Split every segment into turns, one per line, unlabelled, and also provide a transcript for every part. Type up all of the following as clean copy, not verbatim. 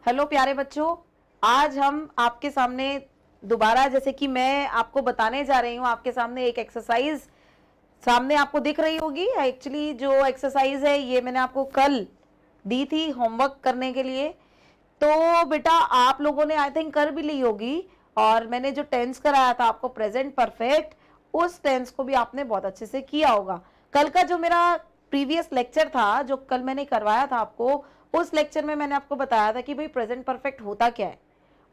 Hello प्यारे बच्चों, आज हम आपके सामने दोबारा जैसे कि मैं आपको बताने जा रही हूँ, आपके सामने एक एक्सरसाइज सामने आपको दिख रही होगी। एक्चुअली जो एक्सरसाइज है ये मैंने आपको कल दी थी होमवर्क करने के लिए। तो बेटा आप लोगों ने आई थिंक कर भी ली होगी, और मैंने जो टेंस कराया था आपको प्रेजेंट परफेक्ट, उस टेंस को भी आपने बहुत अच्छे से किया होगा। कल का जो मेरा प्रीवियस लेक्चर था, जो कल मैंने करवाया था आपको, उस लेक्चर में मैंने आपको बताया था कि भाई प्रेजेंट परफेक्ट होता क्या है।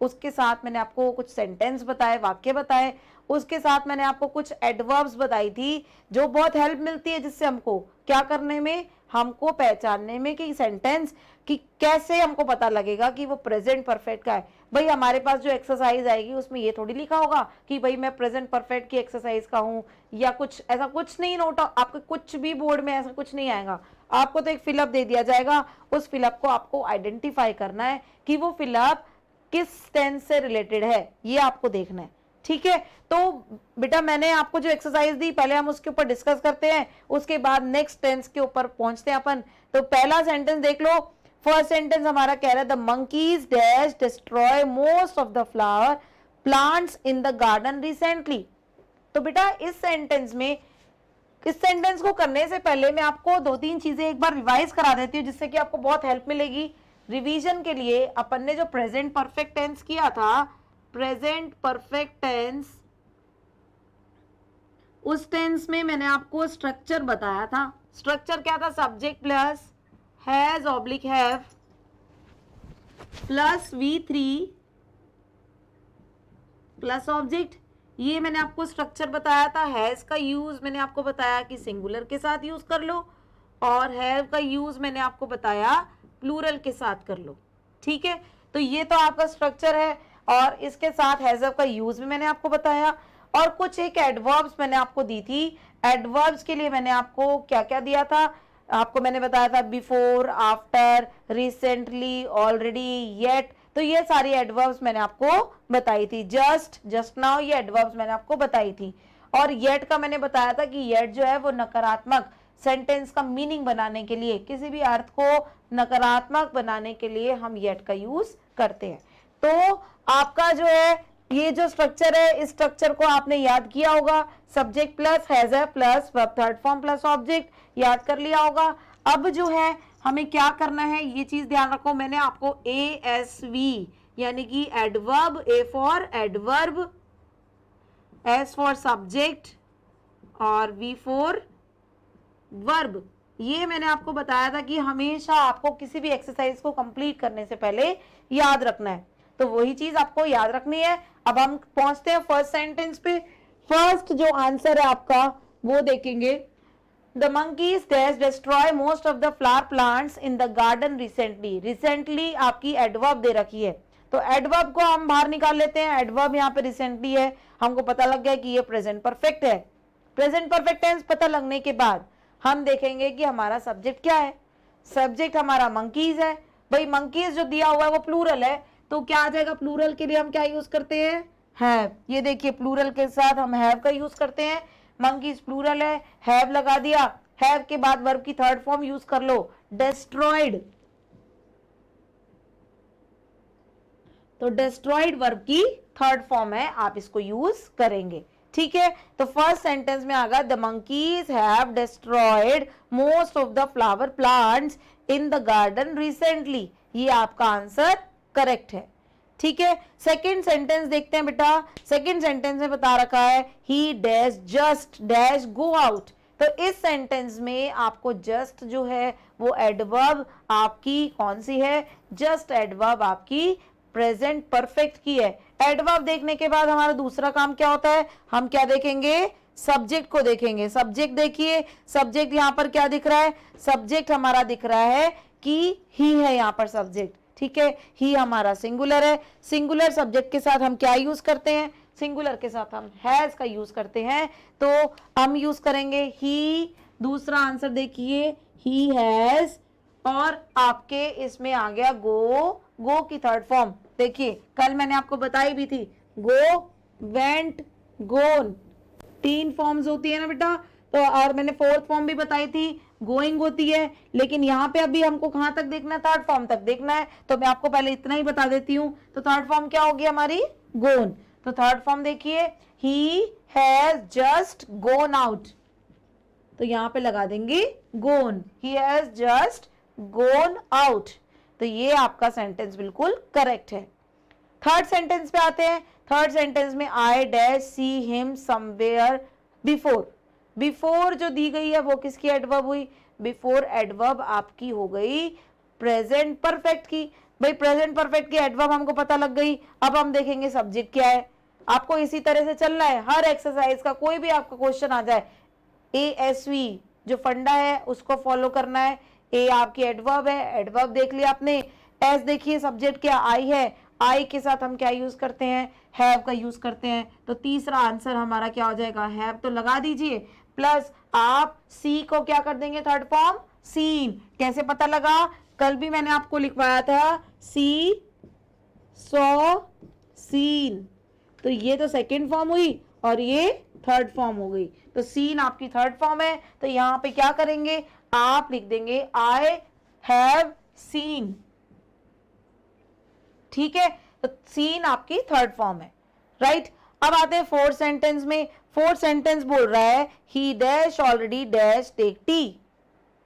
उसके साथ मैंने आपको कुछ सेंटेंस बताए, वाक्य बताए, उसके साथ मैंने आपको कुछ एडवर्ब्स बताई थी जो बहुत हेल्प मिलती है, जिससे हमको क्या करने में, हमको पहचानने में कि सेंटेंस कि कैसे हमको पता लगेगा कि वो प्रेजेंट परफेक्ट का है। भाई हमारे पास जो एक्सरसाइज आएगी उसमें ये थोड़ी लिखा होगा कि भाई मैं प्रेजेंट परफेक्ट की एक्सरसाइज का हूं, या कुछ ऐसा कुछ नहीं। नोट आपके कुछ भी बोर्ड में ऐसा कुछ नहीं आएगा। आपको तो एक फिलअप दे दिया जाएगा, उस फिलअप को आपको आइडेंटिफाई करना है कि वो फिलअप किस टेंस से रिलेटेड है, ये आपको देखना है। ठीक है, तो बेटा मैंने आपको जो एक्सरसाइज दी, पहले हम उसके ऊपर डिस्कस करते हैं, उसके बाद नेक्स्ट टेंस के ऊपर पहुंचते हैं अपन। तो पहला सेंटेंस देख लो। फर्स्ट सेंटेंस हमारा कह रहा है the monkeys dash destroy most of the flower plants in the garden recently. तो बेटा इस सेंटेंस में, इस सेंटेंस को करने से पहले मैं आपको दो तीन चीजें एक बार रिवाइज करा देती हूँ, जिससे कि आपको बहुत हेल्प मिलेगी रिवीजन के लिए। अपन ने जो प्रेजेंट परफेक्ट टेंस किया था, प्रेजेंट परफेक्ट टेंस, उस टेंस में मैंने आपको स्ट्रक्चर बताया था। स्ट्रक्चर क्या था? Subject plus has oblique have plus V3 plus object. ये मैंने आपको स्ट्रक्चर बताया था। हैज का यूज मैंने आपको बताया कि सिंगुलर के साथ यूज कर लो, और हैव का यूज मैंने आपको बताया प्लूरल के साथ कर लो। ठीक है, तो ये तो आपका स्ट्रक्चर है, और इसके साथ हैज का यूज भी मैंने आपको बताया, और कुछ एक एडवर्ब्स मैंने आपको दी थी। एडवर्ब्स के लिए मैंने आपको क्या क्या दिया था? आपको मैंने बताया था before, after, recently, already, yet. तो ये सारी एडवर्ब्स मैंने आपको बताई थी। जस्ट, जस्ट नाउ, ये एडवर्ब्स मैंने आपको बताई थी। और येट का मैंने बताया था कि येट जो है वो नकारात्मक सेंटेंस का मीनिंग बनाने के लिए, किसी भी अर्थ को नकारात्मक बनाने के लिए हम येट का यूज करते हैं। तो आपका जो है ये जो स्ट्रक्चर है, इस स्ट्रक्चर को आपने याद किया होगा। Subject plus has plus verb third form plus object, याद कर लिया होगा। अब जो है हमें क्या करना है, ये चीज ध्यान रखो। मैंने आपको ASV यानी कि adverb, A for adverb, S for subject और V फॉर वर्ब, ये मैंने आपको बताया था कि हमेशा आपको किसी भी एक्सरसाइज को कंप्लीट करने से पहले याद रखना है। तो वही चीज आपको याद रखनी है। अब हम पहुंचते हैं फर्स्ट सेंटेंस पे। फर्स्ट जो आंसर है आपका वो देखेंगे। The monkeys dash destroy most of the flower plants in the garden recently। Recently आपकी एडवर्ब दे रखी है, तो एडवर्ब को हम बाहर निकाल लेते हैं। एडवर्ब यहाँ पे रिसेंटली है, हमको पता लग गया कि ये प्रेजेंट परफेक्ट है। प्रेजेंट परफेक्ट टेंस पता लगने के बाद हम देखेंगे कि हमारा सब्जेक्ट क्या है। सब्जेक्ट हमारा मंकीज है। भाई मंकीज जो दिया हुआ है वो प्लूरल है, तो क्या आ जाएगा? प्लूरल के लिए हम क्या यूज करते हैं? हैव। ये देखिए प्लूरल के साथ हम हैव का यूज करते हैं। मंकीज प्लूरल है, हैव लगा दिया। हैव के बाद वर्ब की थर्ड फॉर्म यूज कर लो, डिस्ट्रॉयड। तो डिस्ट्रॉयड वर्ब की थर्ड फॉर्म है, आप इसको यूज करेंगे। ठीक है, तो फर्स्ट सेंटेंस में आ गया the monkeys have destroyed most of the flower plants in the garden recently. ये आपका आंसर करेक्ट है। ठीक है, सेकेंड सेंटेंस देखते हैं बेटा। सेकेंड सेंटेंस में बता रखा है he dash just dash go out. तो इस सेंटेंस में आपको जस्ट जो है वो एडवर्ब आपकी कौन सी है? जस्ट एडवर्ब आपकी प्रेजेंट परफेक्ट की है। एडवर्ब देखने के बाद हमारा दूसरा काम क्या होता है? हम क्या देखेंगे? सब्जेक्ट को देखेंगे। सब्जेक्ट देखिए, सब्जेक्ट यहां पर क्या दिख रहा है? सब्जेक्ट हमारा दिख रहा है कि ही है यहां पर सब्जेक्ट। ठीक है, ही हमारा सिंगुलर है। सिंगुलर सब्जेक्ट के साथ हम क्या यूज करते हैं? सिंगुलर के साथ हम हैज का यूज करते हैं, तो हम यूज करेंगे ही। दूसरा आंसर देखिए, ही हैज, और आपके इसमें आ गया गो। गो की थर्ड फॉर्म देखिए, कल मैंने आपको बताई भी थी, गो, वेंट, गोन, तीन फॉर्म्स होती है ना बेटा। तो और मैंने फोर्थ फॉर्म भी बताई थी, गोइंग होती है, लेकिन यहाँ पे अभी हमको कहाँ तक देखना है, थर्ड फॉर्म तक देखना है, तो मैं आपको पहले इतना ही बता देती हूँ। तो थर्ड फॉर्म क्या होगी हमारी, गोन। तो थर्ड फॉर्म देखिए, he has just gone out, तो यहाँ पे लगा देंगे gone, he has just gone out. तो ये आपका सेंटेंस बिल्कुल करेक्ट है। थर्ड सेंटेंस पे आते हैं। थर्ड सेंटेंस में I dash see him somewhere before. Before जो दी गई है वो किसकी एडवर्ब हुई, बिफोर एडवर्ब आपकी हो गई प्रेजेंट परफेक्ट की। भाई प्रेजेंट परफेक्ट की एडवर्ब हमको पता लग गई, अब हम देखेंगे सब्जेक्ट क्या है। आपको इसी तरह से चलना है, हर एक्सरसाइज का कोई भी आपका क्वेश्चन आ जाए, ASV जो फंडा है उसको फॉलो करना है। ए आपकी एडवर्ब है, एडवर्ब देख लिया आपने। एस देखिए सब्जेक्ट क्या, आई है, आई के साथ हम क्या यूज करते हैं, हैव का यूज करते हैं। तो तीसरा आंसर हमारा क्या हो जाएगा, हैव तो लगा दीजिए, प्लस आप सी को क्या कर देंगे, थर्ड फॉर्म सीन। कैसे पता लगा, कल भी मैंने आपको लिखवाया था सी सॉ सीन, तो ये तो सेकेंड फॉर्म हुई और ये थर्ड फॉर्म हो गई। तो सीन आपकी थर्ड फॉर्म है, तो यहां पे क्या करेंगे, आप लिख देंगे आई हैव सीन। ठीक है, तो सीन आपकी थर्ड फॉर्म है, राइट। अब आते हैं फोर्थ सेंटेंस में। फोर्थ सेंटेंस बोल रहा है he dash already dash take tea.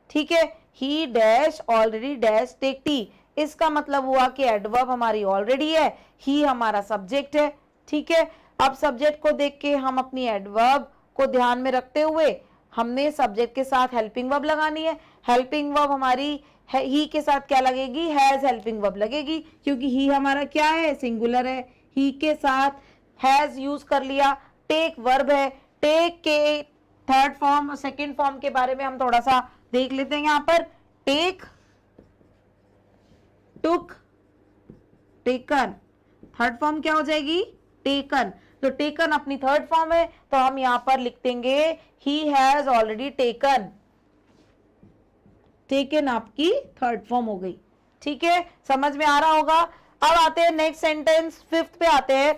ठीक है, he dash already dash take tea, इसका मतलब हुआ कि एडवर्ब हमारी ऑलरेडी है, ही हमारा सब्जेक्ट है। ठीक है, अब सब्जेक्ट को देख के हम अपनी एडवर्ब को ध्यान में रखते हुए हमने सब्जेक्ट के साथ हेल्पिंग वर्ब लगानी है। हेल्पिंग वर्ब हमारी ही के साथ क्या लगेगी, हैज हेल्पिंग वर्ब लगेगी, क्योंकि ही हमारा क्या है, सिंगुलर है। ही के साथ हैज यूज कर लिया। टेक वर्ब है, टेक के थर्ड फॉर्म और सेकेंड फॉर्म के बारे में हम थोड़ा सा देख लेते हैं। यहाँ पर टेक, टुक, टेकन, थर्ड फॉर्म क्या हो जाएगी, टेकन। तो टेकन अपनी थर्ड फॉर्म है, तो हम यहां पर लिख देंगे he has already taken. Taken आपकी थर्ड फॉर्म हो गई। ठीक है, समझ में आ रहा होगा। अब आते हैं नेक्स्ट सेंटेंस, फिफ्थ पे आते हैं।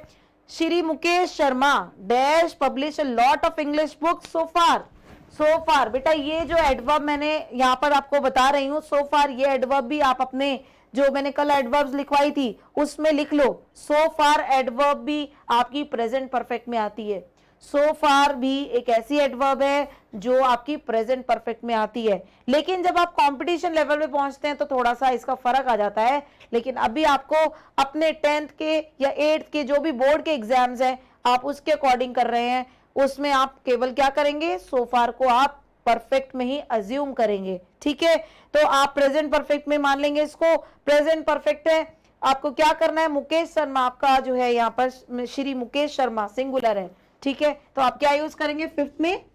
Shri Mukesh Sharma dash publish a lot of English books so far. So far बेटा ये जो एडवर्ब मैंने यहाँ पर आपको बता रही हूँ, सो फार, ये एडवर्ब भी आप अपने जो मैंने कल एडवर्ब्स लिखवाई थी उसमें लिख लो। सो फार एडवर्ब भी आपकी प्रेजेंट परफेक्ट में आती है। सो फार भी एक ऐसी एडवर्ब है जो आपकी प्रेजेंट परफेक्ट में आती है, लेकिन जब आप कंपटीशन लेवल पे पहुंचते हैं तो थोड़ा सा इसका फर्क आ जाता है। लेकिन अभी आपको अपने 10th के या 8th के जो भी बोर्ड के एग्जाम्स हैं आप उसके अकॉर्डिंग कर रहे हैं, उसमें आप केवल क्या करेंगे, सो फार को आप परफेक्ट में ही अज्यूम करेंगे। ठीक है, तो आप प्रेजेंट परफेक्ट में मान लेंगे इसको। प्रेजेंट परफेक्ट है, आपको क्या करना है, मुकेश शर्मा आपका जो है यहाँ पर श्री मुकेश शर्मा सिंगुलर है। ठीक है, तो आप क्या यूज करेंगे, फिफ्थ में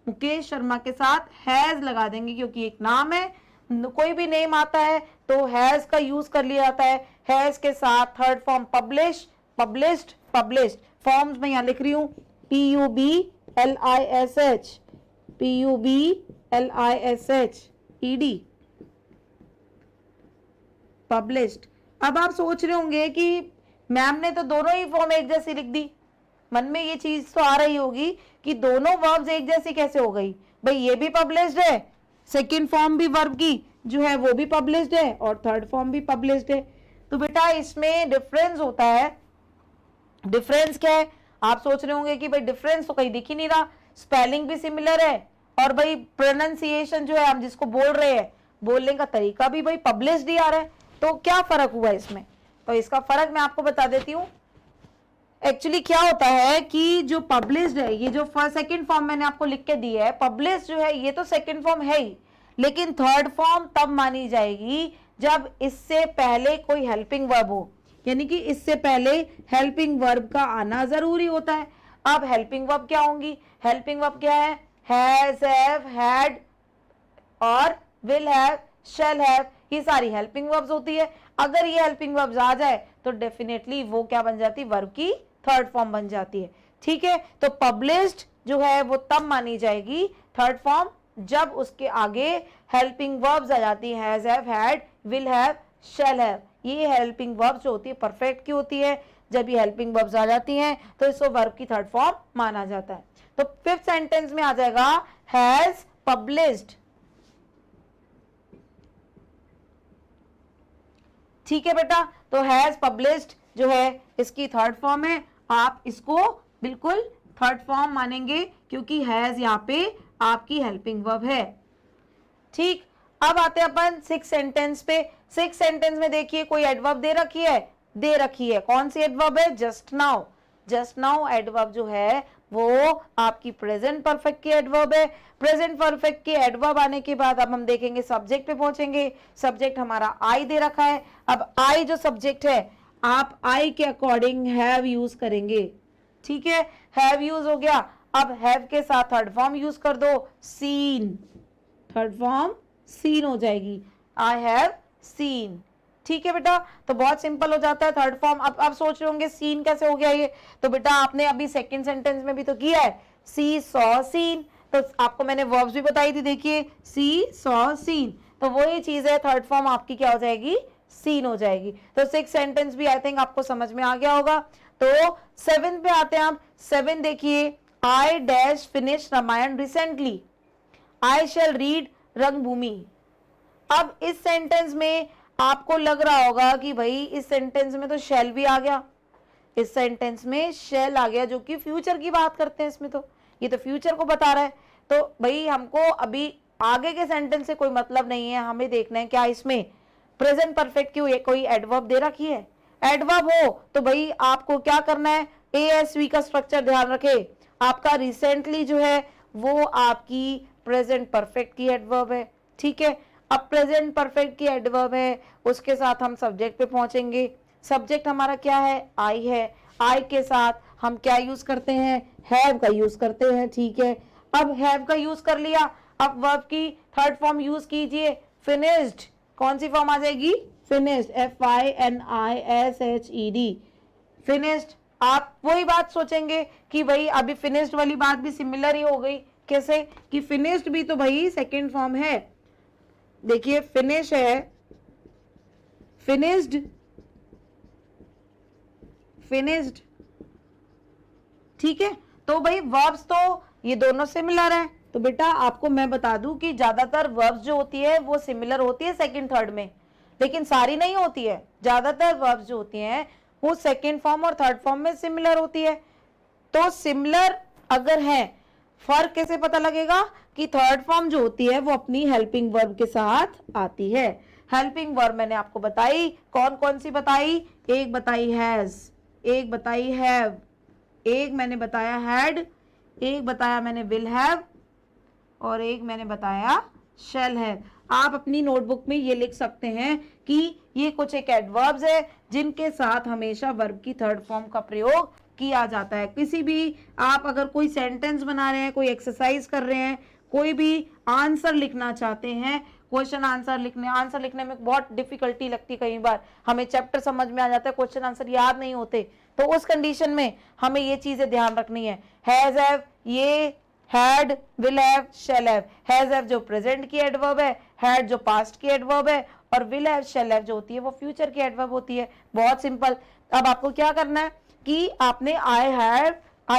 मुकेश शर्मा के साथ हैज लगा देंगे, क्योंकि एक नाम है, कोई भी नेम आता है तो हैज का यूज कर लिया जाता है। हैज के साथ third form publish, published, published forms में यहाँ लिख रही हूँ PUBLISH, PUBLISHED, पब्लिश्ड। अब आप सोच रहे होंगे कि मैम ने तो दोनों ही फॉर्म एक जैसी लिख दी, मन में ये चीज तो आ रही होगी कि दोनों वर्ब्स एक जैसी कैसे हो गई। भाई ये भी पब्लिश्ड है, सेकंड फॉर्म भी वर्ब की जो है वो भी पब्लिश्ड है और थर्ड फॉर्म भी पब्लिश्ड है। तो बेटा इसमें डिफरेंस होता है। डिफरेंस क्या है, आप सोच रहे होंगे कि भाई डिफरेंस तो कहीं दिख ही नहीं रहा, स्पेलिंग भी सिमिलर है और भाई प्रोनाउंसिएशन जो है हम जिसको बोल रहे हैं बोलने का तरीका भी भाई पब्लिश्ड ही आ रहा है, तो क्या फर्क हुआ इसमें। तो इसका फर्क मैं आपको बता देती हूँ। एक्चुअली क्या होता है कि जो पब्लिश्ड है, ये जो फर्स्ट सेकंड फॉर्म मैंने आपको लिख के दी है, पब्लिश्ड जो है ये तो सेकंड फॉर्म है ही, लेकिन थर्ड फॉर्म तब मानी जाएगी जब इससे पहले कोई हेल्पिंग वर्ब हो, यानी कि इससे पहले हेल्पिंग वर्ब का आना जरूरी होता है। अब हेल्पिंग वर्ब क्या होंगी, हेल्पिंग वर्ब क्या है, हैज, हैव, हैड और विल हैव, शैल हैव, ये सारी हेल्पिंग वर्ब्स होती है। अगर ये हेल्पिंग वर्ब्स आ जाए तो डेफिनेटली वो क्या बन जाती है, वर्ब की थर्ड फॉर्म बन जाती है। ठीक है, तो पब्लिश्ड जो है वो तब मानी जाएगी थर्ड फॉर्म जब उसके आगे हेल्पिंग वर्ब्स आ जाती है, has, have, had, will have, shall have, ये हेल्पिंग वर्ब जो होती है परफेक्ट की होती है। जब ये हेल्पिंग वर्ब्स आ जाती हैं तो इसको वर्ब की थर्ड फॉर्म माना जाता है। तो फिफ्थ सेंटेंस में आ जाएगा हैज पब्लिश्ड। ठीक है बेटा, तो हैज पब्लिश्ड जो है इसकी थर्ड फॉर्म है। आप इसको बिल्कुल थर्ड फॉर्म मानेंगे क्योंकि हैज यहाँ पे आपकी हेल्पिंग वर्ब है। ठीक, अब आते हैं अपन सिक्स सेंटेंस पे। सिक्स सेंटेंस में देखिए कोई एडवर्ब दे रखी है। कौन सी एडवर्ब है? Just now. Just now adverb जो है वो आपकी प्रेजेंट परफेक्ट की एडवर्ब है। प्रेजेंट परफेक्ट की एडवर्ब आने के बाद अब हम देखेंगे सब्जेक्ट पे पहुंचेंगे। सब्जेक्ट हमारा आई दे रखा है। अब आई जो सब्जेक्ट है आप आई के अकॉर्डिंग हैव यूज करेंगे। ठीक है, हैव यूज हो गया। अब हैव के साथ थर्ड फॉर्म यूज कर दो, सीन। थर्ड फॉर्म सीन हो जाएगी, आई हैव सीन। ठीक है बेटा, तो बहुत सिंपल हो जाता है थर्ड फॉर्म। अब सोच रहे होंगे सीन कैसे हो गया ये, तो बेटा आपने अभी सेकंड सेंटेंस में भी तो किया है, सी सॉ सीन। तो आपको मैंने वर्ब्स भी बताई थी, देखिए सी सॉ सीन, तो वो ही चीज है, थर्ड फॉर्म आपकी क्या हो जाएगी? सीन हो जाएगी। तो सिक्स सेंटेंस भी आई थिंक आपको समझ में आ गया होगा। तो सेवन पे आते हैं आप। सेवन देखिए, I dash finish Ramayan recently, I shall read Rangbhoomi. अब इस सेंटेंस में आपको लग रहा होगा कि भाई इस सेंटेंस में तो शैल भी आ गया, इस सेंटेंस में शैल आ गया जो कि फ्यूचर की बात करते हैं, इसमें तो ये तो फ्यूचर को बता रहा है। तो भाई हमको अभी आगे के सेंटेंस से कोई मतलब नहीं है, हमें देखना है क्या इसमें प्रेजेंट परफेक्ट की कोई एडवर्ब दे रखी है। एडवर्ब हो तो भाई आपको क्या करना है, एएसवी का स्ट्रक्चर ध्यान रखे। आपका रिसेंटली जो है वो आपकी प्रेजेंट परफेक्ट की एडवर्ब है। ठीक है, अब प्रेजेंट परफेक्ट की एडवर्ब है, उसके साथ हम सब्जेक्ट पे पहुंचेंगे। सब्जेक्ट हमारा क्या है? आई है। आई के साथ हम क्या यूज करते हैं? हैव का यूज करते हैं। ठीक है, अब हैव का यूज कर लिया, अब वर्ब की थर्ड फॉर्म यूज कीजिए, फिनिश्ड। कौन सी फॉर्म आ जाएगी? Finished, FINISHED, finished. आप वही बात सोचेंगे कि भाई अभी फिनिश्ड वाली बात भी सिमिलर ही हो गई। कैसे कि फिनिश्ड भी तो भाई सेकेंड फॉर्म है। देखिए फिनिश है, फिनिश्ड, फिनिश्ड। ठीक है, तो भाई वर्ब्स तो ये दोनों सिमिलर हैं। तो बेटा आपको मैं बता दूं कि ज्यादातर वर्ब्स जो होती है वो सिमिलर होती है सेकंड थर्ड में, लेकिन सारी नहीं होती है। ज्यादातर वर्ब्स जो होती हैं वो सेकंड फॉर्म और थर्ड फॉर्म में सिमिलर होती है। तो सिमिलर अगर है, फर्क कैसे पता लगेगा कि थर्ड फॉर्म जो होती है वो अपनी हेल्पिंग वर्ब के साथ आती है। हेल्पिंग वर्ब मैंने आपको बताई, कौन कौन सी बताई? एक बताई हैज, एक बताई हैव, एक मैंने बताया हैड, एक बताया मैंने विल हैव, और एक मैंने बताया शैल हैव। आप अपनी नोटबुक में ये लिख सकते हैं कि ये कुछ एक एडवर्ब्स है जिनके साथ हमेशा वर्ब की थर्ड फॉर्म का प्रयोग किया जाता है। किसी भी आप अगर कोई सेंटेंस बना रहे हैं, कोई एक्सरसाइज कर रहे हैं, कोई भी आंसर लिखना चाहते हैं, क्वेश्चन आंसर लिखने में बहुत डिफिकल्टी लगती है। कई बार हमें चैप्टर समझ में आ जाता है, क्वेश्चन आंसर याद नहीं होते, तो उस कंडीशन में हमें ये चीजें ध्यान रखनी है। हैज हैव, ये had, will have, shall have. Has have जो प्रेजेंट की एडवर्ब है, हैड जो पास्ट की एडवर्ब है, और विल हैव शैल हैव जो होती है वो फ्यूचर की एडवर्ब होती है। बहुत सिंपल। अब आपको क्या करना है कि आपने I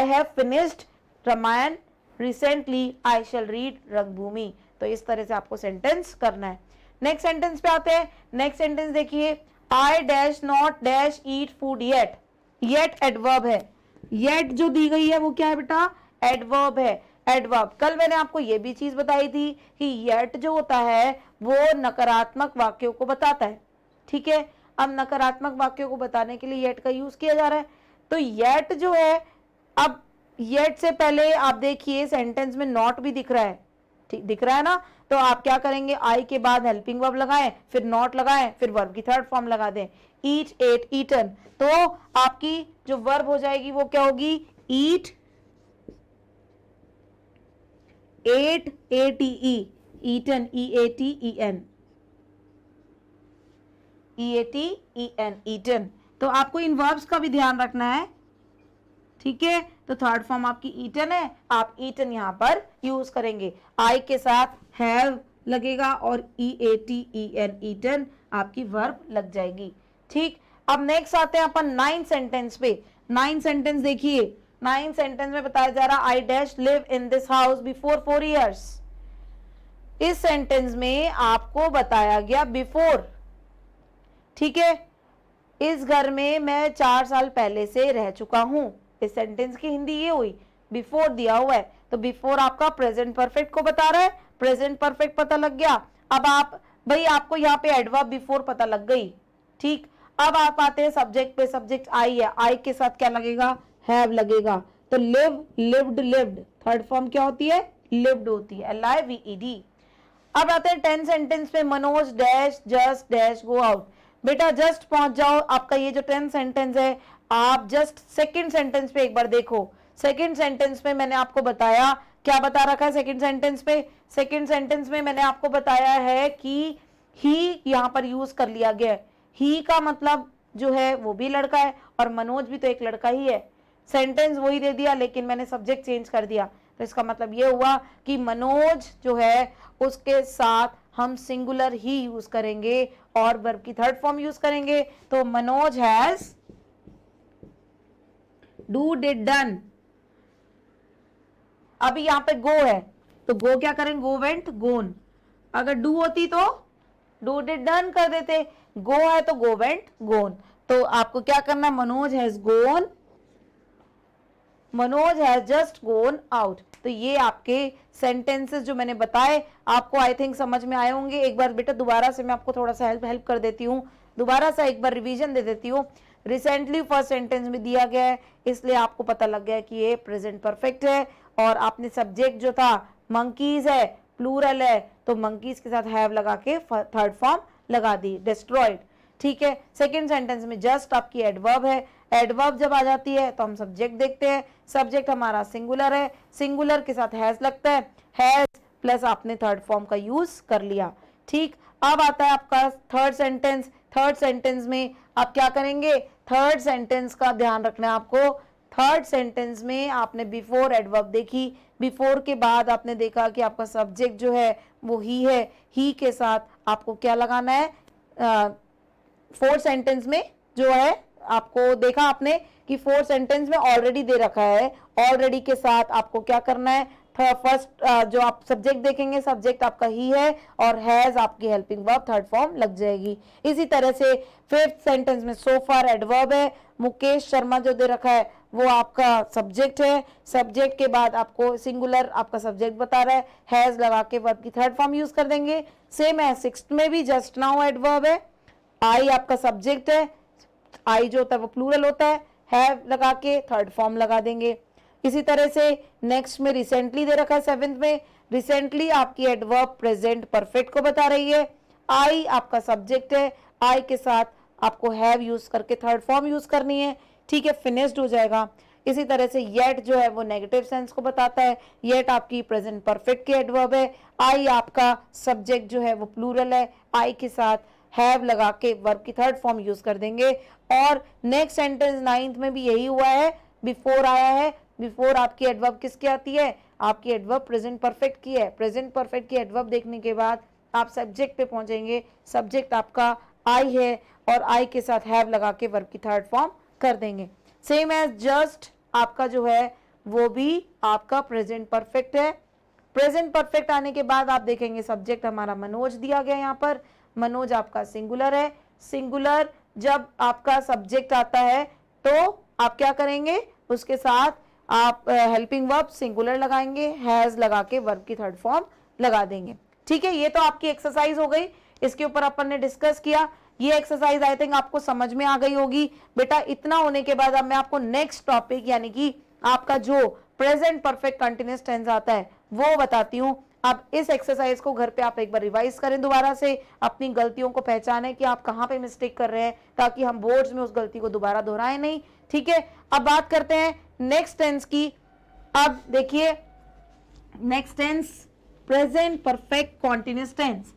have finished Ramayan recently, I shall read Rangbhoomi, तो इस तरह से आपको सेंटेंस करना है। नेक्स्ट सेंटेंस पे आते हैं। नेक्स्ट सेंटेंस देखिए, I dash not dash eat food yet. Yet adverb है, येट जो दी गई है वो क्या है बेटा? एडवर्ब है। एडवर्ब, कल मैंने आपको ये भी चीज बताई थी कि येट जो होता है वो नकारात्मक वाक्यों को बताता है। ठीक है, अब नकारात्मक वाक्यों को बताने के लिए येट का यूज किया जा रहा है। तो येट जो है, अब येट से पहले आप देखिए सेंटेंस में नॉट भी दिख रहा है, ठीक दिख रहा है ना? तो आप क्या करेंगे, आई के बाद हेल्पिंग वर्ब लगाएं, फिर नॉट लगाएं, फिर वर्ब की थर्ड फॉर्म लगा दें, ईट, एट, ईटन। तो आपकी जो वर्ब हो जाएगी वो क्या होगी? Eat, ate, ATE, eaten, EATEN, EATEN, eaten. तो आपको इन वर्ब्स का भी ध्यान रखना है। ठीक है, तो थर्ड फॉर्म आपकी ईटन है, आप ईटन यहां पर यूज करेंगे। आई के साथ हैव लगेगा और EATEN, ईटन आपकी वर्ब लग जाएगी। ठीक, अब नेक्स्ट आते हैं अपन 9 सेंटेंस पे। 9 सेंटेंस देखिए, 9 सेंटेंस में बताया जा रहा I dash live in this house before 4 years। इस सेंटेंस में आपको बताया गया बिफोर, ठीक है, इस घर में मैं 4 साल पहले से रह चुका हूं। इस सेंटेंस की हिंदी ये हुई, बिफोर दिया हुआ है तो बिफोर आपका प्रेजेंट परफेक्ट को बता रहा है, प्रेजेंट परफेक्ट पता लग गया। अब आप भाई आपको यहाँ पे एडवर्ब बिफोर पता लग गई, ठीक। अब आप आते हैं सब्जेक्ट पे, सब्जेक्ट आई है, आई के साथ क्या लगेगा, हैव लगेगा। तो live, lived, lived, third form क्या होती है, लिव्ड होती है, LIVED। अब आते हैं 10 सेंटेंस पे, Manoj dash just dash go out. बेटा जस्ट पहुंच जाओ, आपका ये जो 10 सेंटेंस है, आप जस्ट सेकंड सेंटेंस पे एक बार देखो। सेकंड सेंटेंस में मैंने आपको बताया, क्या बता रखा है सेकंड सेंटेंस पे, सेकंड सेंटेंस में मैंने आपको बताया है कि ही यहाँ पर यूज कर लिया गया है। ही का मतलब जो है वो भी लड़का है और मनोज भी तो एक लड़का ही है। सेंटेंस वही दे दिया लेकिन मैंने सब्जेक्ट चेंज कर दिया, तो इसका मतलब ये हुआ कि मनोज जो है उसके साथ हम सिंगुलर ही यूज करेंगे और वर्ब की थर्ड फॉर्म यूज करेंगे। तो Manoj has do did done. अभी यहाँ पे गो है तो गो क्या करें, गो वेंट गोन। अगर डू होती तो डू डिड डन कर देते, गो है तो गो वेंट गोन। तो आपको क्या करना, Manoj has gone, Manoj has just gone out. तो ये आपके सेंटेंसेस जो मैंने बताए आपको आई थिंक समझ में आए होंगे। एक बार बेटा दोबारा से मैं आपको थोड़ा सा हेल्प कर देती हूँ, दोबारा सा एक बार रिवीजन दे देती हूँ। रिसेंटली फर्स्ट सेंटेंस में दिया गया है इसलिए आपको पता लग गया कि ये प्रेजेंट परफेक्ट है और आपने सब्जेक्ट जो था मंकीज है, प्लूरल है, तो मंकीज के साथ हैव लगा के थर्ड फॉर्म लगा दी, डिस्ट्रॉयड, ठीक है। सेकंड सेंटेंस में जस्ट आपकी एडवर्ब है, एडवर्ब जब आ जाती है तो हम सब्जेक्ट देखते हैं, सब्जेक्ट हमारा सिंगुलर है, सिंगुलर के साथ हैज लगता है, हैज प्लस आपने थर्ड फॉर्म का यूज कर लिया, ठीक। अब आता है आपका थर्ड सेंटेंस। थर्ड सेंटेंस में आप क्या करेंगे, थर्ड सेंटेंस का ध्यान रखना है आपको। थर्ड सेंटेंस में आपने बिफोर एडवर्ब देखी, बिफोर के बाद आपने देखा कि आपका सब्जेक्ट जो है वो ही है, ही के साथ आपको क्या लगाना है, फोर्थ सेंटेंस में जो है आपको देखा आपने कि फोर्थ सेंटेंस में ऑलरेडी दे रखा है, ऑलरेडी के साथ आपको क्या करना है, फर्स्ट जो आप सब्जेक्ट देखेंगे सब्जेक्ट आपका ही है और हैज आपकी हेल्पिंग वर्ब थर्ड फॉर्म लग जाएगी। इसी तरह से फिफ्थ सेंटेंस में सो फार एडवर्ब है, मुकेश शर्मा जो दे रखा है वो आपका सब्जेक्ट है, सब्जेक्ट के बाद आपको सिंगुलर आपका सब्जेक्ट बता रहा है, हैज लगा के वर्ब की थर्ड फॉर्म यूज कर देंगे। सेम है सिक्स्थ में भी, जस्ट नाउ एडवर्ब है, आई आपका सब्जेक्ट है, आई जो होता है वो प्लूरल होता है, हैव लगा के थर्ड फॉर्म लगा देंगे। इसी तरह से नेक्स्ट में रिसेंटली दे रखा है सेवेंथ में, रिसेंटली आपकी एडवर्ब प्रेजेंट परफेक्ट को बता रही है, आई आपका सब्जेक्ट है, आई के साथ आपको हैव यूज करके थर्ड फॉर्म यूज करनी है, ठीक है, फिनिश्ड हो जाएगा। इसी तरह से येट जो है वो नेगेटिव सेंस को बताता है, येट आपकी प्रेजेंट परफेक्ट की एडवर्ब है, आई आपका सब्जेक्ट जो है वो प्लूरल है, आई के साथ हैव लगा के वर्ब की थर्ड फॉर्म यूज कर देंगे। और नेक्स्ट सेंटेंस नाइन्थ में भी यही हुआ है, बिफोर आया है, बिफोर आपकी एडवर्ब किसकी आती है, आपकी एडवर्ब प्रेजेंट परफेक्ट की है, प्रेजेंट परफेक्ट की एडवर्ब देखने के बाद आप सब्जेक्ट पे पहुंचेंगे, सब्जेक्ट आपका आई है और आई के साथ हैव लगा के वर्ब की थर्ड फॉर्म कर देंगे। सेम एज जस्ट आपका जो है वो भी आपका प्रेजेंट परफेक्ट है। प्रेजेंट परफेक्ट आने के बाद आप देखेंगे सब्जेक्ट हमारा मनोज दिया गया, यहाँ पर मनोज आपका सिंगुलर है, सिंगुलर जब आपका सब्जेक्ट आता है तो आप क्या करेंगे, उसके साथ आप हेल्पिंग वर्ब सिंगुलर लगाएंगे, हैज लगा के वर्ब की थर्ड फॉर्म लगा देंगे, ठीक है। ये तो आपकी एक्सरसाइज हो गई, इसके ऊपर अपन ने डिस्कस किया। ये एक्सरसाइज आई थिंक आपको समझ में आ गई होगी। बेटा इतना होने के बाद अब मैं आपको नेक्स्ट टॉपिक यानी कि आपका जो प्रेजेंट परफेक्ट कंटिन्यूअस टेंस आता है वो बताती हूँ। अब इस एक्सरसाइज को घर पे आप एक बार रिवाइज करें, दोबारा से अपनी गलतियों को पहचानें कि आप कहाँ पे मिस्टेक कर रहे हैं, ताकि हम बोर्ड्स में उस गलती को दोबारा दोहराएं नहीं, ठीक है। अब बात करते हैं नेक्स्ट टेंस की। अब देखिए next tense present perfect continuous tense.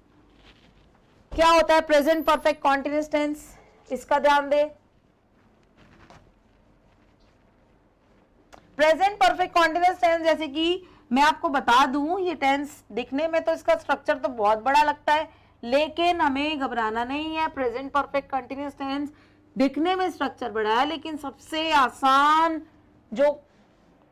क्या होता है प्रेजेंट परफेक्ट कॉन्टिन्यूअस टेंस, इसका ध्यान दे। प्रेजेंट परफेक्ट कॉन्टिन्यूअस टेंस जैसे कि मैं आपको बता दूं, ये टेंस दिखने में तो इसका स्ट्रक्चर तो बहुत बड़ा लगता है, लेकिन हमें घबराना नहीं है। प्रेजेंट परफेक्ट कंटिन्यूअस टेंस दिखने में स्ट्रक्चर बड़ा है, लेकिन सबसे आसान जो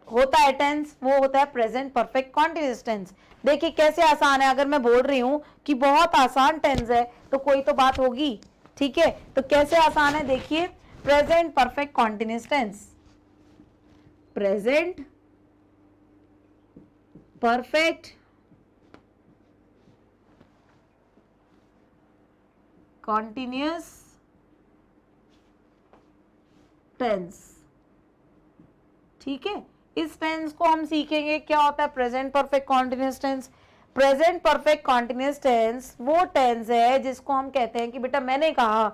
होता है टेंस वो होता है प्रेजेंट परफेक्ट कंटीन्यूअस टेंस। देखिए कैसे आसान है, अगर मैं बोल रही हूं कि बहुत आसान टेंस है तो कोई तो बात होगी, ठीक है। तो कैसे आसान है, देखिए present perfect continuous tense, present perfect continuous tense, ठीक है। इस टेंस को हम सीखेंगे क्या होता है present perfect continuous tense. Present perfect continuous tense वो टेंस है जिसको हम कहते हैं कि बेटा मैंने कहा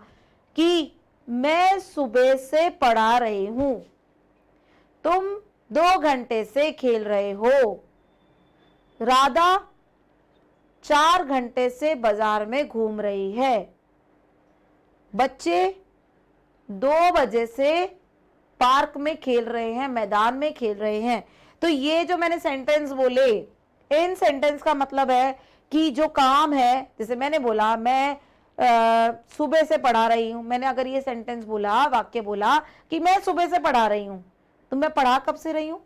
कि मैं सुबह से पढ़ा रही हूं, तुम 2 घंटे से खेल रहे हो, राधा 4 घंटे से बाजार में घूम रही है, बच्चे 2 बजे से पार्क में खेल रहे हैं, मैदान में खेल रहे हैं। तो ये जो मैंने सेंटेंस बोले, इन सेंटेंस का मतलब है कि जो काम है, जैसे मैंने बोला मैं सुबह से पढ़ा रही हूं, मैंने अगर ये सेंटेंस बोला, वाक्य बोला कि मैं सुबह से पढ़ा रही हूं, तो मैं पढ़ा कब से रही हूं,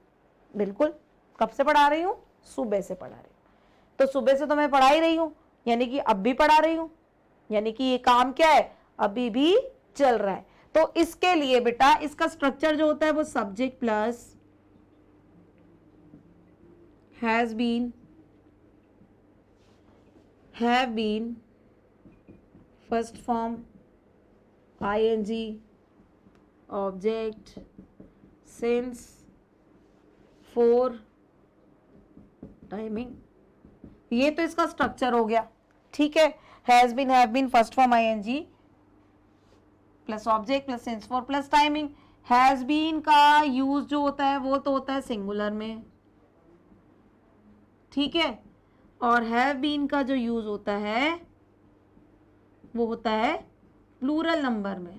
बिल्कुल कब से पढ़ा रही हूं, सुबह से पढ़ा रही हूं। तो सुबह से तो मैं पढ़ा ही रही हूं, यानी कि अब भी पढ़ा रही हूं, यानी कि ये काम क्या है, अभी भी चल रहा है। तो इसके लिए बेटा इसका स्ट्रक्चर जो होता है वो subject plus has been, have been, first form ING, object, since, for, timing, ये तो इसका स्ट्रक्चर हो गया, ठीक है। Has been, have been, first form ING plus object plus since for plus timing. Has been का यूज जो होता है वो तो होता है सिंगुलर में, ठीक है, और हैव बीन का जो यूज होता है वो होता है प्लूरल नंबर में,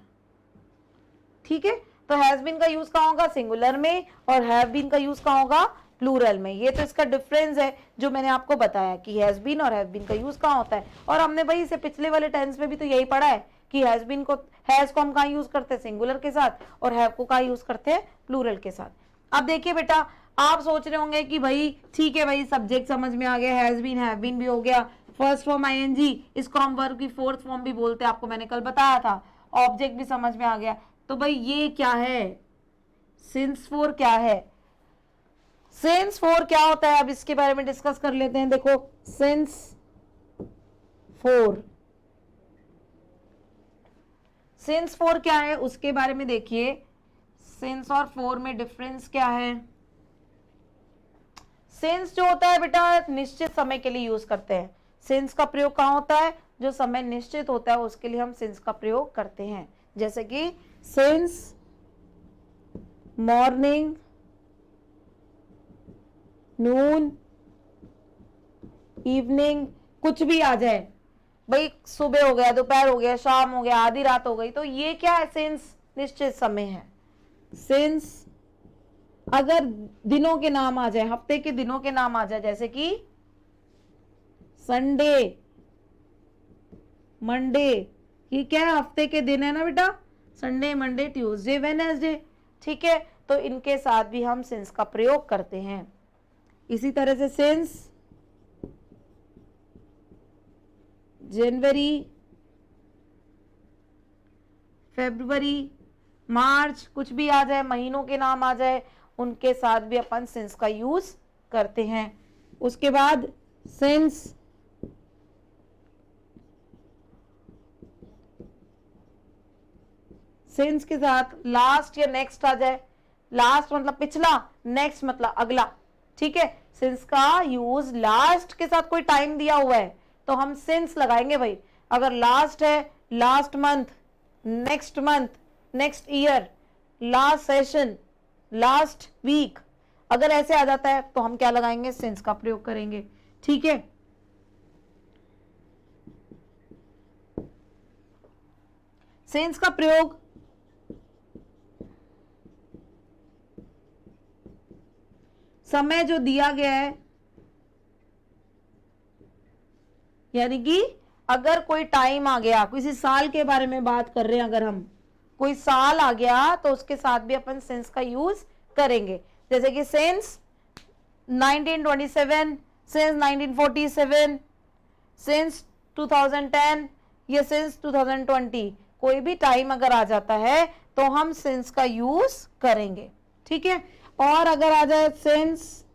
ठीक है। तो हैज बीन का यूज कहाँ होगा, सिंगुलर में, और हैव बीन का यूज कहाँ होगा, प्लूरल में। ये तो इसका डिफरेंस है जो मैंने आपको बताया कि हैज बीन और हैव बीन का यूज कहाँ होता है। और हमने भाई इसे पिछले वाले टेंस में भी तो यही पढ़ा है कि हैज बीन को, हैज को हम कहाँ यूज करते हैं, सिंगुलर के साथ, और हैव को कहाँ यूज करते हैं, प्लूरल के साथ। अब देखिए बेटा, आप सोच रहे होंगे कि भाई ठीक है भाई, सब्जेक्ट समझ में आ गया, हैज बीन हैव बीन भी हो गया, फर्स्ट फॉर्म आईएनजी, इसको हम वर्ब की फोर्थ फॉर्म भी बोलते हैं, आपको मैंने कल बताया था, ऑब्जेक्ट भी समझ में आ गया। तो भाई ये क्या है, सिंस फोर क्या है, सिंस फोर क्या होता है, अब इसके बारे में डिस्कस कर लेते हैं। देखो सिंस फोर, सिंस फोर क्या है उसके बारे में देखिए। सिंस और फोर में डिफरेंस क्या है। सिंस जो होता है बेटा निश्चित समय के लिए यूज करते हैं। सिंस का प्रयोग कहाँ होता है, जो समय निश्चित होता है उसके लिए हम सिंस का प्रयोग करते हैं। जैसे कि सिंस मॉर्निंग, नून, इवनिंग, कुछ भी आ जाए भाई, सुबह हो गया, दोपहर हो गया, शाम हो गया, आधी रात हो गई, तो ये क्या है, सिंस निश्चित समय है। सिंस अगर दिनों के नाम आ जाए, हफ्ते के दिनों के नाम आ जाए, जैसे कि संडे, मंडे, ये क्या है, हफ्ते के दिन है ना बेटा, संडे, मंडे, ट्यूसडे, वेडनेसडे, ठीक है। तो इनके साथ भी हम सिंस का प्रयोग करते हैं। इसी तरह से सिंस जनवरी, फरवरी, मार्च, कुछ भी आ जाए, महीनों के नाम आ जाए, उनके साथ भी अपन सिंस का यूज करते हैं। उसके बाद सिंस सिंस के साथ लास्ट या नेक्स्ट आ जाए, लास्ट मतलब पिछला, नेक्स्ट मतलब अगला, ठीक है। सिंस का यूज लास्ट के साथ कोई टाइम दिया हुआ है तो हम सिंस लगाएंगे भाई। अगर लास्ट है, last month, next month, next year, last session, last week, अगर ऐसे आ जाता है तो हम क्या लगाएंगे, सिंस का प्रयोग करेंगे, ठीक है। सिंस का प्रयोग समय जो दिया गया है, यानी कि अगर कोई टाइम आ गया, किसी साल के बारे में बात कर रहे हैं, अगर हम कोई साल आ गया तो उसके साथ भी अपन सिंस का यूज करेंगे। जैसे कि सिंस 1927, सिंस 1947, सिंस 2010 या सिंस 2020, कोई भी टाइम अगर आ जाता है तो हम सिंस का यूज करेंगे, ठीक है। और अगर आ जाए सिंस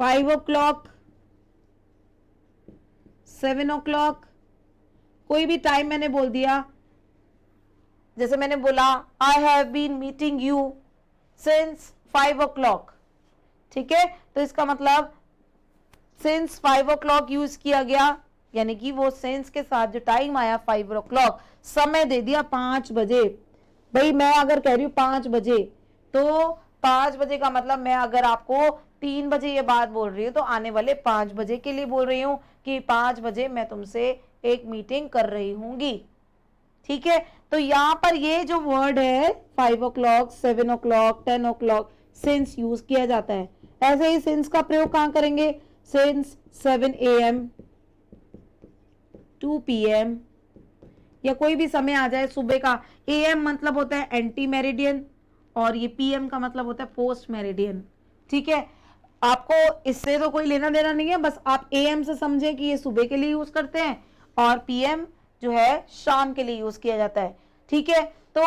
5 o'clock, 7 o'clock, कोई भी टाइम मैंने बोल दिया, जैसे मैंने बोला I have been meeting you since 5 o'clock, ठीक है, तो इसका मतलब सिंस 5 o'clock यूज किया गया, यानी कि वो सिंस के साथ जो टाइम आया 5 o'clock, समय दे दिया 5 बजे। भाई मैं अगर कह रही हूँ 5 बजे, तो 5 बजे का मतलब मैं अगर आपको 3 बजे ये बात बोल रही हूँ तो आने वाले 5 बजे के लिए बोल रही हूँ कि 5 बजे मैं तुमसे एक मीटिंग कर रही हूँगी, ठीक है। तो यहाँ पर ये जो वर्ड है 5 o'clock, 7 o'clock, 10 o'clock, since use किया जाता है। ऐसे ही सिंस का प्रयोग कहाँ करेंगे, सिंस 7 AM, 2 PM, या कोई भी समय आ जाए सुबह का। AM मतलब होता है एंटी मेरिडियन और ये PM का मतलब होता है पोस्ट मेरिडियन, ठीक है। आपको इससे तो कोई लेना देना नहीं है, बस आप AM से समझे कि ये सुबह के लिए यूज करते हैं और PM जो है शाम के लिए यूज किया जाता है, ठीक है। तो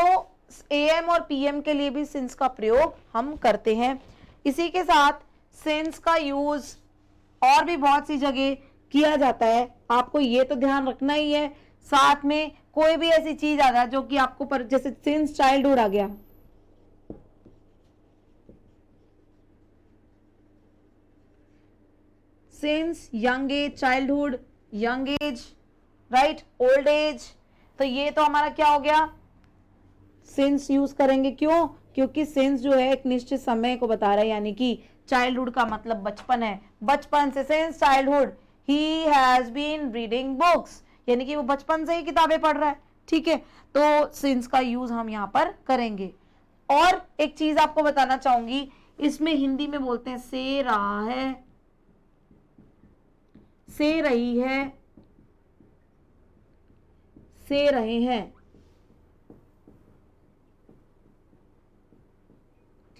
AM और PM के लिए भी सिंस का प्रयोग हम करते हैं। इसी के साथ सिंस का यूज और भी बहुत सी जगह किया जाता है, आपको ये तो ध्यान रखना ही है। साथ में कोई भी ऐसी चीज आ जाए जो कि आपको जैसे सिंस चाइल्डहुड आ गया, since young age, childhood, young age, right, old age, तो ये तो हमारा क्या हो गया, सिंस यूज करेंगे। क्यों, क्योंकि सिंस जो है एक निश्चित समय को बता रहा है, यानी कि चाइल्डहुड का मतलब बचपन है, बचपन से, सिंस चाइल्डहुड ही हैज बीन रीडिंग बुक्स, यानी कि वो बचपन से ही किताबें पढ़ रहा है, ठीक है। तो सिंस का यूज हम यहाँ पर करेंगे। और एक चीज आपको बताना चाहूंगी, इसमें हिंदी में बोलते हैं से रहा है, से रही है, से रहे हैं,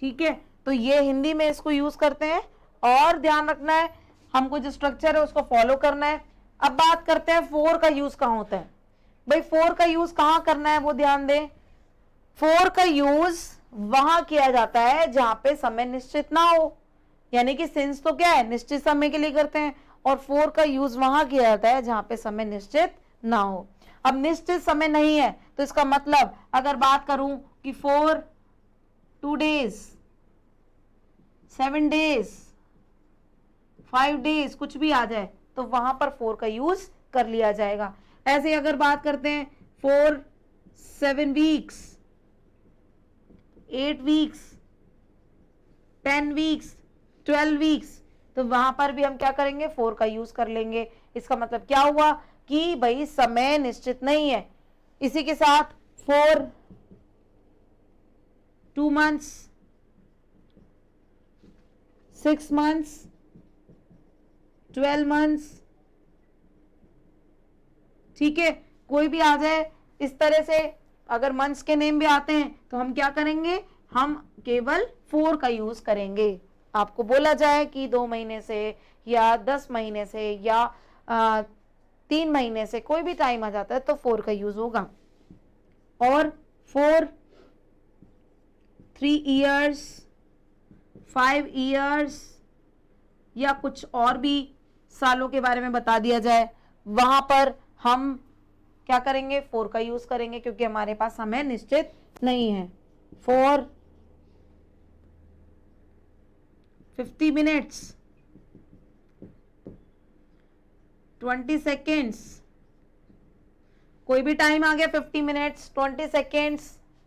ठीक है। तो ये हिंदी में इसको यूज करते हैं और ध्यान रखना है, हमको जो स्ट्रक्चर है उसको फॉलो करना है। अब बात करते हैं फोर का यूज कहाँ होता है। भाई फोर का यूज कहाँ करना है वो ध्यान दें। फोर का यूज वहां किया जाता है जहां पे समय निश्चित ना हो, यानी कि सिंस तो क्या है, निश्चित समय के लिए करते हैं, और फोर का यूज वहां किया जाता है जहां पे समय निश्चित ना हो। अब निश्चित समय नहीं है तो इसका मतलब अगर बात करूं कि 4 2 days, 7 days, 5 days, कुछ भी आ जाए तो वहां पर 4 का यूज कर लिया जाएगा। ऐसे अगर बात करते हैं 4 7 weeks, 8 weeks, 10 weeks, 12 weeks, तो वहां पर भी हम क्या करेंगे, 4 का यूज कर लेंगे। इसका मतलब क्या हुआ कि भाई समय निश्चित नहीं है। इसी के साथ 4 2 months, 6 months, 12 months, ठीक है, कोई भी आ जाए इस तरह से। अगर मंथ्स के नेम भी आते हैं तो हम क्या करेंगे, हम केवल 4 का यूज करेंगे। आपको बोला जाए कि 2 महीने से या 10 महीने से या 3 महीने से कोई भी टाइम आ जाता है तो 4 का यूज होगा। और 4 3 years, 5 years या कुछ और भी सालों के बारे में बता दिया जाए, वहां पर हम क्या करेंगे, 4 का यूज करेंगे क्योंकि हमारे पास समय निश्चित नहीं है। 4 50 minutes, 20 seconds, कोई भी टाइम आ गया 50 minutes, 20 seconds,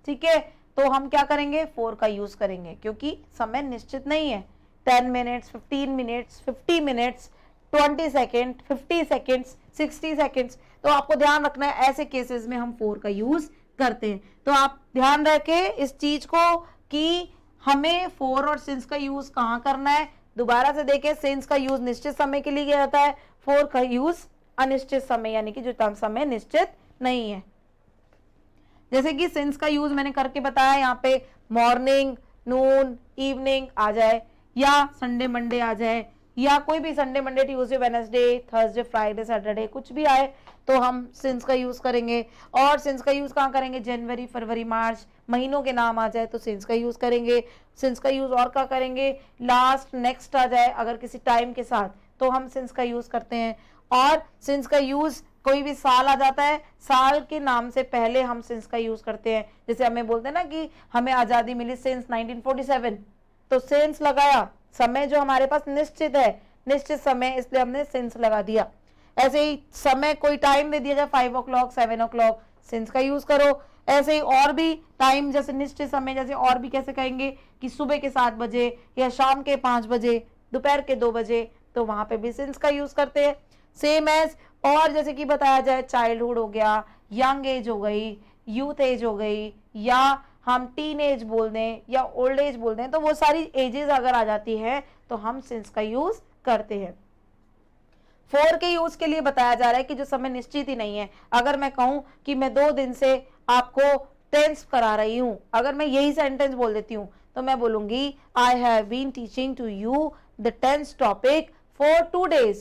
ठीक है, तो हम क्या करेंगे, 4 का यूज करेंगे क्योंकि समय निश्चित नहीं है। 10 minutes, 15 minutes, 50 minutes, 20 second, 50 seconds, 60 seconds, तो आपको ध्यान रखना है ऐसे केसेस में हम 4 का यूज करते हैं। तो आप ध्यान रखें इस चीज को कि हमें 4 और सिंस का यूज कहाँ करना है। दोबारा से देखें, सिंस का यूज निश्चित समय के लिए किया जाता है, 4 का यूज अनिश्चित समय यानी कि जो समय निश्चित नहीं है। जैसे कि सिंस का यूज मैंने करके बताया, यहाँ पे मॉर्निंग, नून, इवनिंग आ जाए, या संडे मंडे आ जाए, या कोई भी Sunday Monday Tuesday Wednesday Thursday Friday Saturday कुछ भी आए तो हम सिंस का यूज करेंगे। और सिंस का यूज कहाँ करेंगे, जनवरी फरवरी मार्च महीनों के नाम आ जाए तो सिंस का यूज करेंगे। सिंस का यूज और क्या करेंगे, लास्ट नेक्स्ट आ जाए अगर किसी टाइम के साथ तो हम सिंस का यूज करते हैं। और सिंस का यूज कोई भी साल आ जाता है, साल के नाम से पहले हम सिंस का यूज करते हैं। जैसे हमें बोलते हैं ना कि हमें आजादी मिली सिंस 1947, तो सिंस लगाया, समय जो हमारे पास निश्चित है, निश्चित समय, इसलिए हमने सिंस लगा दिया। ऐसे ही समय कोई टाइम दे दिया जाए 5 o'clock 7 o'clock, सिंस का यूज करो। ऐसे ही और भी टाइम जैसे निश्चित समय, जैसे और भी कैसे कहेंगे कि सुबह के 7 बजे या शाम के 5 बजे, दोपहर के 2 बजे, तो वहां पे भी सिंस का यूज करते हैं। सेम एज, और जैसे कि बताया जाए चाइल्डहुड हो गया, यंग एज हो गई, यूथ एज हो गई, या हम टीन एज बोल दें या ओल्ड एज बोल दें, तो वो सारी एजेस अगर आ जाती है तो हम सिंस का यूज करते हैं। फोर के यूज के लिए बताया जा रहा है कि जो समय निश्चित ही नहीं है। अगर मैं कहूं कि मैं 2 दिन से आपको टेंस करा रही हूं, अगर मैं यही सेंटेंस बोल देती हूं तो मैं बोलूंगी I have been teaching to you the tense topic for 2 days।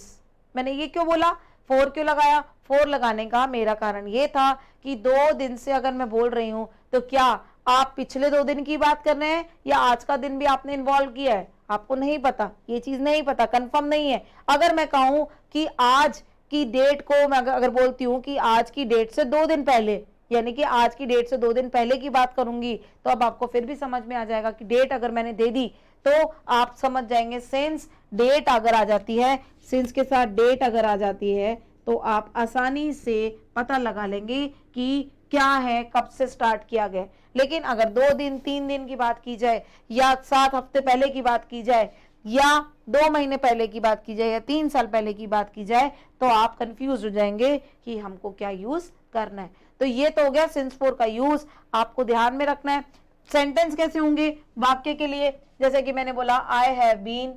मैंने ये क्यों बोला, 4 क्यों लगाया, 4 लगाने का मेरा कारण ये था कि 2 दिन से अगर मैं बोल रही हूं तो क्या आप पिछले 2 दिन की बात कर रहे हैं या आज का दिन भी आपने इन्वॉल्व किया है, आपको नहीं पता, ये चीज नहीं पता, कंफर्म नहीं है। अगर मैं कहूं कि आज की डेट को मैं अगर बोलती हूँ कि आज की डेट से 2 दिन पहले, यानी कि आज की डेट से 2 दिन पहले की बात करूंगी, तो अब आपको फिर भी समझ में आ जाएगा कि डेट अगर मैंने दे दी तो आप समझ जाएंगे। सिंस डेट अगर आ जाती है, सिंस के साथ डेट अगर आ जाती है तो आप आसानी से पता लगा लेंगे कि क्या है, कब से स्टार्ट किया गया। लेकिन अगर 2 दिन 3 दिन की बात की जाए, या 7 हफ्ते पहले की बात की जाए, या 2 महीने पहले की बात की जाए, या 3 साल पहले की बात की जाए, तो आप कंफ्यूज हो जाएंगे कि हमको क्या यूज करना है। तो ये तो हो गया सिंस फोर का यूज, आपको ध्यान में रखना है। सेंटेंस कैसे होंगे वाक्य के लिए, जैसे कि मैंने बोला I have been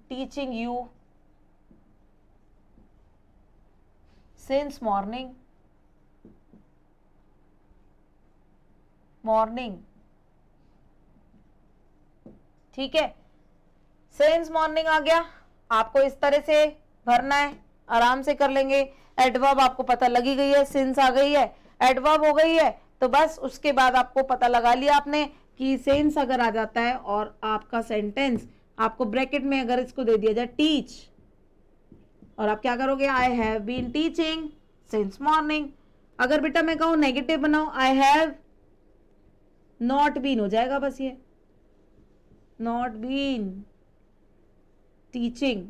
teaching you since morning, morning, ठीक है। सिंस मॉर्निंग आ गया, आपको इस तरह से भरना है, आराम से कर लेंगे। एडवर्ब आपको पता लगी गई है, सिंस आ गई है, एडवर्ब हो गई है, तो बस उसके बाद आपको पता लगा लिया आपने कि सिंस अगर आ जाता है और आपका सेंटेंस आपको ब्रैकेट में अगर इसको दे दिया जाए टीच, और आप क्या करोगे, I have been teaching since morning. अगर बेटा मैं कहूं नेगेटिव बनाओ, आई हैव नॉट बीन हो जाएगा, बस ये not been teaching,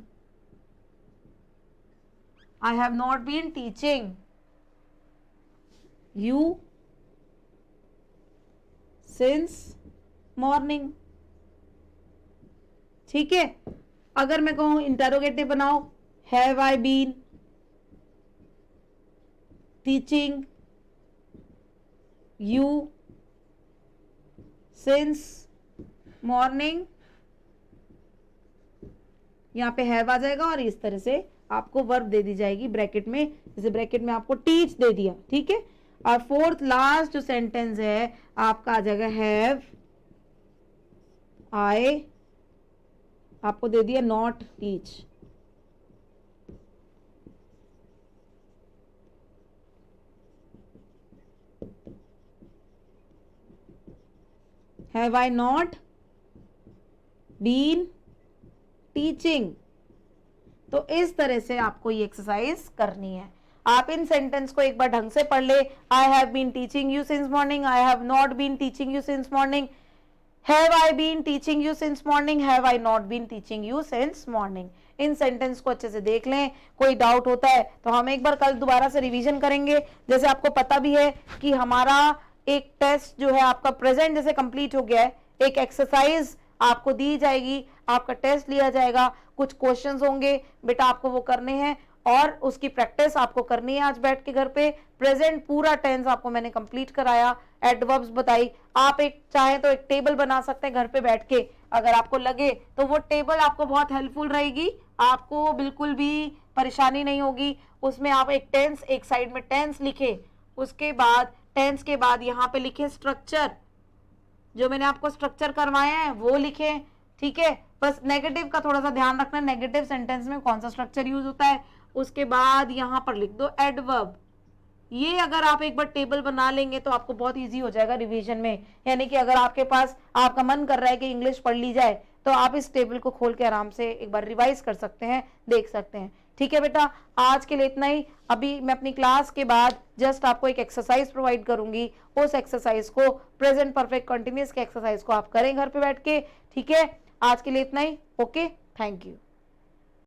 I have not been teaching you since morning, ठीक है। अगर मैं कहूं इंटरोगेटिव बनाओ, have I been teaching you since morning, यहाँ पे हैव आ जाएगा और इस तरह से आपको वर्ब दे दी जाएगी ब्रैकेट में, जैसे ब्रैकेट में आपको टीच दे दिया, ठीक है। और फोर्थ लास्ट जो सेंटेंस है आपका आ जाएगा हैव आई, आपको दे दिया not teach, have I not been teaching. तो इस तरह से आपको ये एक्सरसाइज करनी है। आप इन सेंटेंस को एक बार ढंग से पढ़ ले, I have been teaching you since morning, I have not been teaching you since morning, have I been teaching you since morning, have I not been teaching you since morning. इन sentence को अच्छे से देख लें, कोई doubt होता है तो हम एक बार कल दोबारा से रिवीजन करेंगे। जैसे आपको पता भी है कि हमारा एक टेस्ट जो है आपका प्रेजेंट जैसे कंप्लीट हो गया है, एक एक्सरसाइज आपको दी जाएगी, आपका टेस्ट लिया जाएगा, कुछ क्वेश्चंस होंगे बेटा आपको वो करने हैं और उसकी प्रैक्टिस आपको करनी है आज बैठ के घर पे। प्रेजेंट पूरा टेंस आपको मैंने कंप्लीट कराया, एडवर्ब्स बताई। आप एक चाहे तो एक टेबल बना सकते हैं घर पे बैठ के, अगर आपको लगे तो वो टेबल आपको बहुत हेल्पफुल रहेगी आपको बिल्कुल भी परेशानी नहीं होगी। उसमें आप एक टेंस, एक साइड में टेंस लिखे, उसके बाद टेंस के बाद यहाँ पे लिखे स्ट्रक्चर, जो मैंने आपको स्ट्रक्चर करवाया है वो लिखे, ठीक है। बस नेगेटिव का थोड़ा सा ध्यान रखना, नेगेटिव सेंटेंस में कौन सा स्ट्रक्चर यूज होता है। उसके बाद यहाँ पर लिख दो एडवर्ब। ये अगर आप एक बार टेबल बना लेंगे तो आपको बहुत इजी हो जाएगा रिवीजन में। यानी कि अगर आपके पास आपका मन कर रहा है कि इंग्लिश पढ़ ली जाए तो आप इस टेबल को खोल के आराम से एक बार रिवाइज कर सकते हैं, देख सकते हैं। ठीक है बेटा, आज के लिए इतना ही। अभी मैं अपनी क्लास के बाद जस्ट आपको एक एक्सरसाइज प्रोवाइड करूंगी, उस एक्सरसाइज को, प्रेजेंट परफेक्ट कंटिन्यूअस के एक्सरसाइज को आप करें घर पे बैठ के। ठीक है, आज के लिए इतना ही। Okay, thank you.